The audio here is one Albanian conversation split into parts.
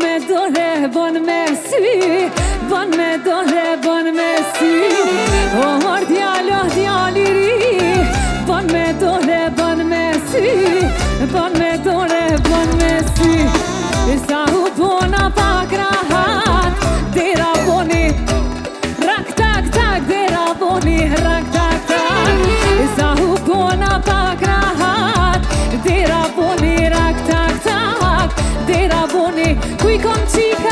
me dore, bon me sy, bon me dore, bon me sy. O mor djalo, djali ri, bon me dore, bon me sy, bon me dore, bon me sy. Sa u bona pak rahat, dera boni, rak tak tak, dera boni, rak tak tak. Sa u bona pak rahat, dera boni, rak tak tak, dera boni, kuj kom qikat,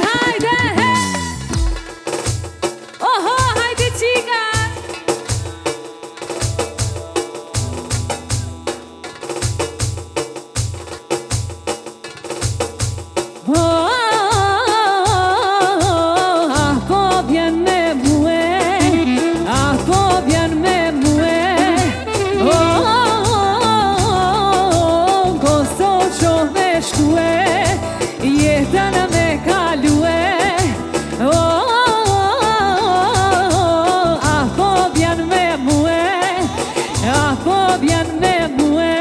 hajde he. Oho, hajde qikat. Jetën me kalue, apo vjen me mue, apo vjen me mue,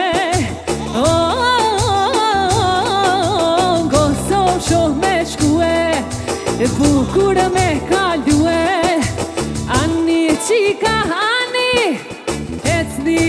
goso shoh me shkue, bukur me kalue, ani qika ani, ecni